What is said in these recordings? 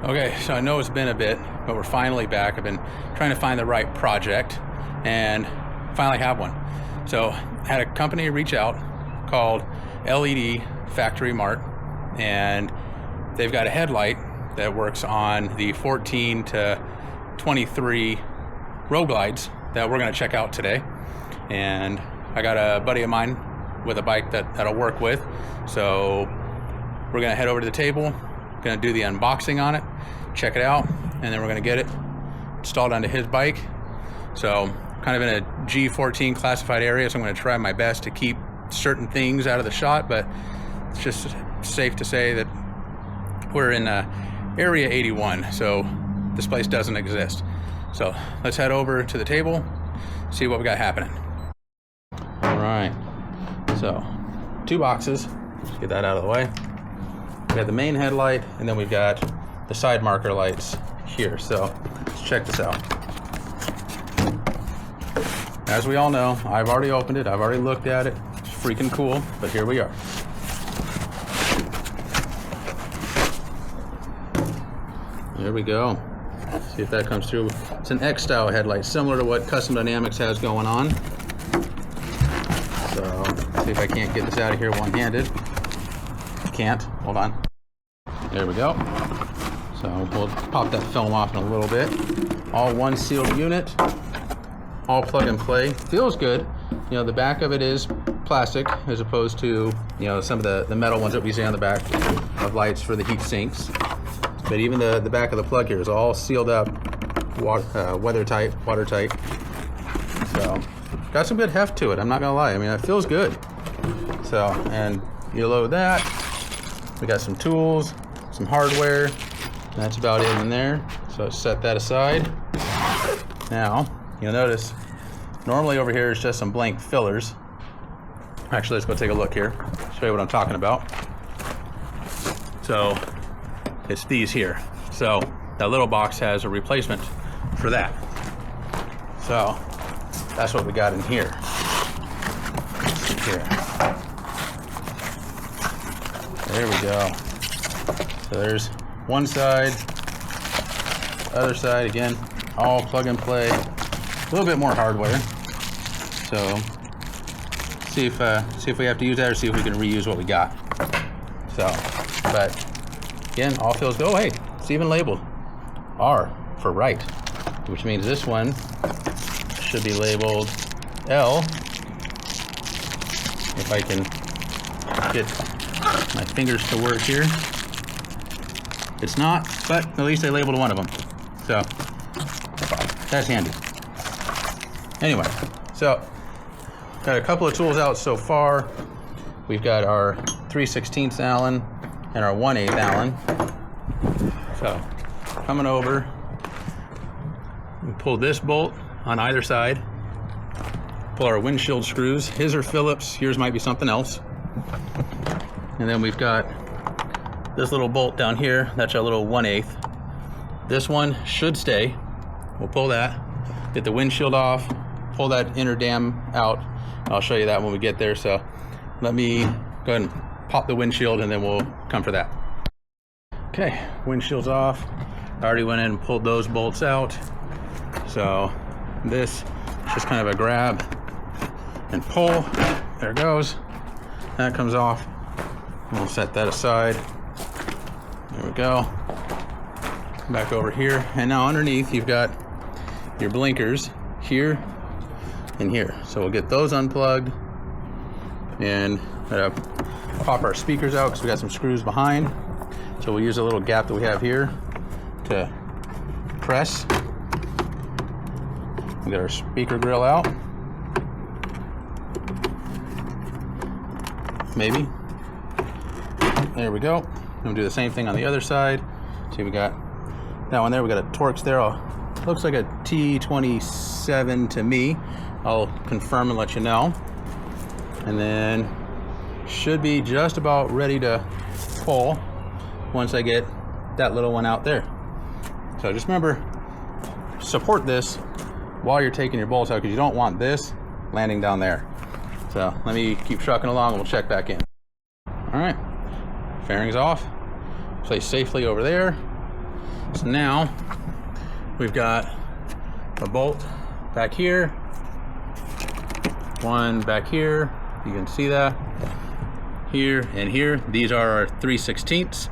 Okay, so I know it's been a bit, but we're finally back. I've been trying to find the right project and finally have one. So I had a company reach out called LED Factory Mart, and they've got a headlight that works on the 14 to 23 road glides that we're gonna check out today. And I got a buddy of mine with a bike that'll work with. So we're gonna head over to the table, gonna do the unboxing on it, check it out, and then we're gonna get it installed onto his bike. So kind of in a G14 classified area, so I'm gonna try my best to keep certain things out of the shot, but it's just safe to say that we're in area 81, so this place doesn't exist. So let's head over to the table, see what we got happening. All right, so 2 boxes, let's get that out of the way. We got the main headlight, and then we've got the side marker lights here. So let's check this out. As we all know, I've already opened it, I've already looked at it. It's freaking cool, but here we are. There we go. See if that comes through. It's an X-style headlight, similar to what Custom Dynamics has going on. So see if I can't get this out of here one-handed. Can't. Hold on. There we go. So we'll pop that film off in a little bit. All one sealed unit. All plug and play. Feels good. You know, the back of it is plastic as opposed to, you know, some of the metal ones that we see on the back of lights for the heat sinks. But even the back of the plug here is all sealed up, watertight. So got some good heft to it, I'm not gonna lie. I mean, it feels good. So, and you load that. We got some tools, some hardware. That's about it in there. So set that aside. Now, you'll notice, normally over here is just some blank fillers. Actually, let's go take a look here. Show you what I'm talking about. So, it's these here. So, that little box has a replacement for that. So, that's what we got in here. There we go. So there's one side, other side, again, all plug and play. A little bit more hardware. So see if we have to use that or see if we can reuse what we got. So, but again, all feels good. Oh, hey, it's even labeled R for right, which means this one should be labeled L. If I can get my fingers to work here. It's not, but at least I labeled one of them. So that's handy. Anyway, so got a couple of tools out so far. We've got our 3/16 Allen and our 1/8 Allen. So coming over, we pull this bolt on either side. Pull our windshield screws. His are Phillips, yours might be something else. And then we've got this little bolt down here. That's our little 1/8. This one should stay. We'll pull that, get the windshield off, pull that inner dam out. I'll show you that when we get there. So let me go ahead and pop the windshield and then we'll come for that. Okay, windshield's off. I already went in and pulled those bolts out. So this is just kind of a grab and pull. There it goes. That comes off. We'll set that aside. There we go. Back over here. And now underneath you've got your blinkers here and here. So we'll get those unplugged and pop our speakers out because we got some screws behind. So we'll use a little gap that we have here to press. We got our speaker grill out. Maybe. There we go. We'll do the same thing on the other side. See, we got that one there. We got a Torx there. Looks like a T27 to me. I'll confirm and let you know. And then should be just about ready to pull once I get that little one out there. So just remember, support this while you're taking your bolts out because you don't want this landing down there. So let me keep trucking along and we'll check back in. All right, fairings off, place safely over there. So now we've got a bolt back here, one back here, you can see that, here and here. These are our 3/16.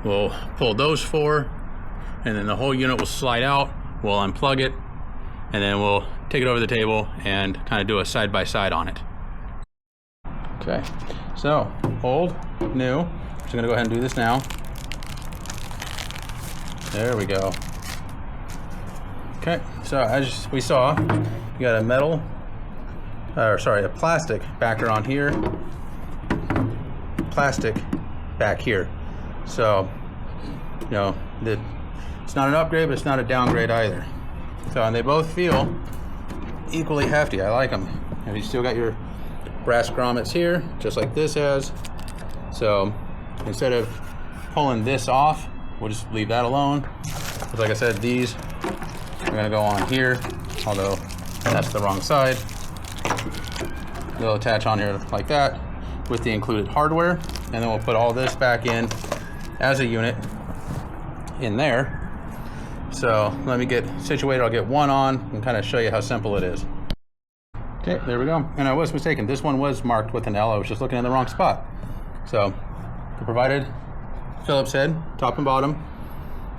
We'll pull those 4, and then the whole unit will slide out. We'll unplug it, and then we'll take it over the table and kind of do a side-by-side on it. Okay, so old, new. Just gonna go ahead and do this now. There we go. Okay, so as we saw, you got a metal, a plastic backer on here, plastic back here. So, you know, it's not an upgrade, but it's not a downgrade either. So, and they both feel equally hefty. I like them. And you still got your brass grommets here, just like this has. So, instead of pulling this off, we'll just leave that alone. Because like I said, these are gonna go on here, although that's the wrong side. They'll attach on here like that with the included hardware, and then we'll put all this back in as a unit in there. So let me get situated. I'll get one on and kind of show you how simple it is. Okay, there we go. And I was mistaken. This one was marked with an L. I was just looking in the wrong spot. So the provided Phillips head, top and bottom.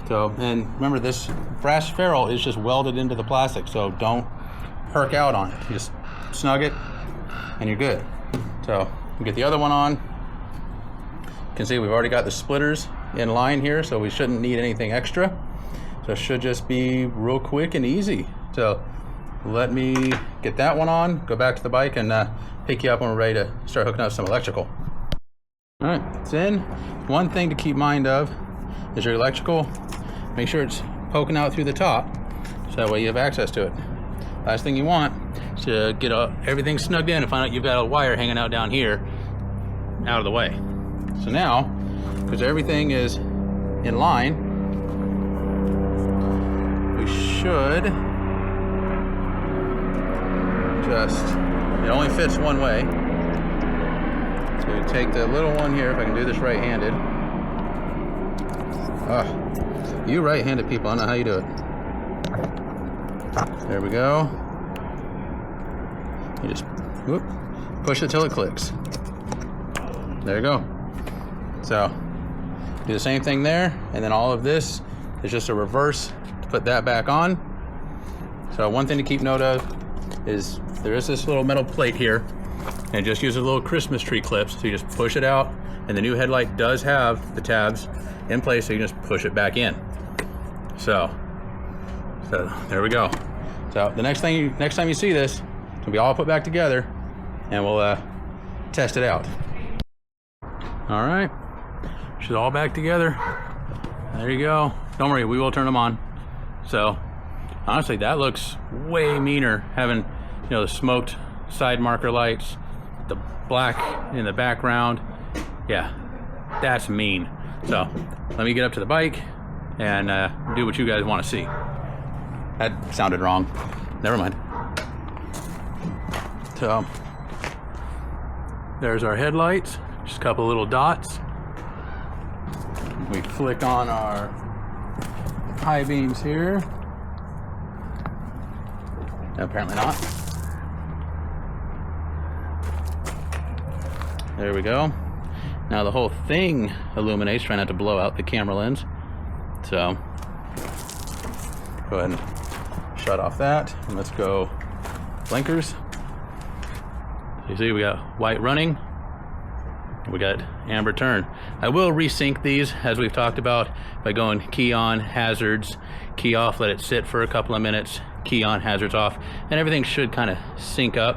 So, and remember, this brass ferrule is just welded into the plastic, so don't perk out on it. You just snug it and you're good. So we get the other one on. You can see we've already got the splitters in line here, so we shouldn't need anything extra. So it should just be real quick and easy. So let me get that one on, go back to the bike, and pick you up when we're ready to start hooking up some electrical. All right, it's in. One thing to keep mind of is your electrical. Make sure it's poking out through the top, so that way you have access to it. Last thing you want is to get everything snugged in and find out you've got a wire hanging out down here, out of the way. So now, because everything is in line, we should just, it only fits one way. So we take the little one here, if I can do this right-handed. You right-handed people, I don't know how you do it. There we go. You just whoop, push it till it clicks. There you go. So do the same thing there, and then all of this is just a reverse to put that back on. So one thing to keep note of is there is this little metal plate here, and it just uses little Christmas tree clips. So you just push it out, and the new headlight does have the tabs in place, so you can just push it back in. So there we go. So the next time you see this, it's gonna be all put back together, and we'll test it out. All right, she's all back together. There you go. Don't worry, we will turn them on. So honestly, that looks way meaner, having, you know, the smoked side marker lights, the black in the background. Yeah, that's mean. So let me get up to the bike and do what you guys want to see. That sounded wrong. Never mind. So there's our headlights, just a couple little dots. We flick on our high beams here. Apparently not. There we go. Now the whole thing illuminates, trying not to blow out the camera lens. So go ahead and shut off that, and let's go blinkers. You see we got white running, we got amber turn. I will resync these, as we've talked about, by going key on, hazards, key off, let it sit for a couple of minutes, key on, hazards off, and everything should kind of sync up.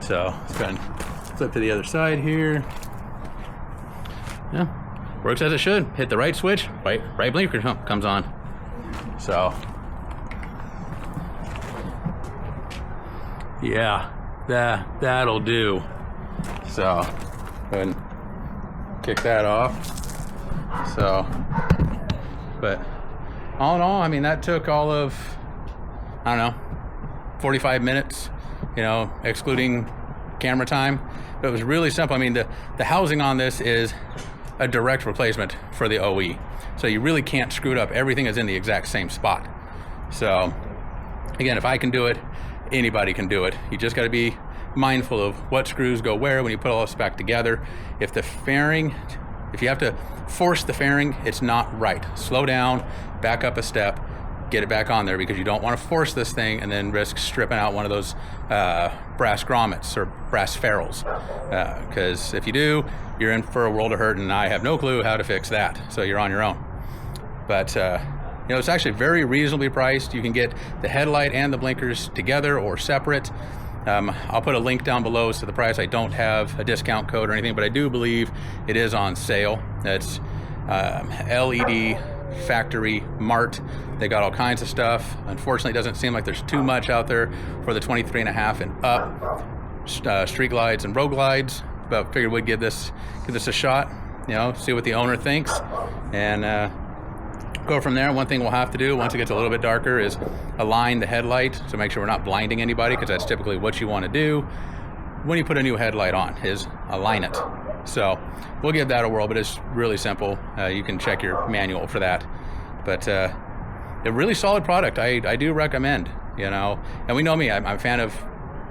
So let's go ahead and flip to the other side here. Yeah, works as it should. Hit the right switch, right blinker comes on. So yeah, that'll do. So go ahead and kick that off. So, but all in all, I mean, that took all of, I don't know, 45 minutes, you know, excluding camera time. But it was really simple. I mean, the housing on this is a direct replacement for the OE. So you really can't screw it up. Everything is in the exact same spot. So again, if I can do it, anybody can do it. You just got to be mindful of what screws go where when you put all this back together. If you have to force the fairing, it's not right. Slow down, back up a step, get it back on there, because you don't want to force this thing and then risk stripping out one of those brass grommets or brass ferrules. Because if you do, you're in for a world of hurt, and I have no clue how to fix that. So you're on your own. But you know, it's actually very reasonably priced. You can get the headlight and the blinkers together or separate. I'll put a link down below as to the price. I don't have a discount code or anything, but I do believe it is on sale. It's LED Factory Mart. They got all kinds of stuff. Unfortunately, it doesn't seem like there's too much out there for the 23.5 and up street glides and road glides, but figured we'd give this a shot, you know, see what the owner thinks, and go from there. One thing we'll have to do once it gets a little bit darker is align the headlight to make sure we're not blinding anybody, because that's typically what you want to do when you put a new headlight on, is align it. So we'll give that a whirl, but it's really simple. You can check your manual for that. But a really solid product. I do recommend, you know. And we know me, I'm a fan of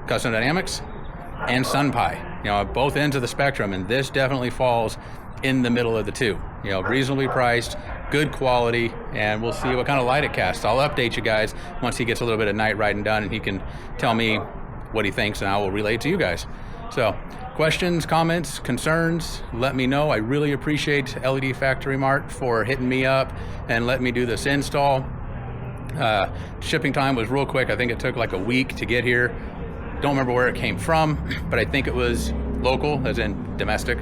Custom Dynamics and SunPie, you know, both ends of the spectrum, and this definitely falls in the middle of the two. You know, reasonably priced, good quality, and we'll see what kind of light it casts. I'll update you guys once he gets a little bit of night riding done, and he can tell me what he thinks, and I will relay it to you guys. So questions, comments, concerns, let me know. I really appreciate LED Factory Mart for hitting me up and letting me do this install. Shipping time was real quick. I think it took like a week to get here. Don't remember where it came from, but I think it was local, as in domestic.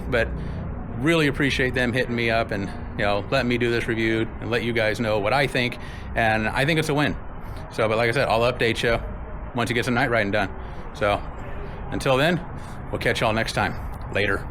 But really appreciate them hitting me up and, you know, letting me do this review and let you guys know what I think. And I think it's a win. So, but like I said, I'll update you once you get some night riding done. So until then, we'll catch y'all next time. Later.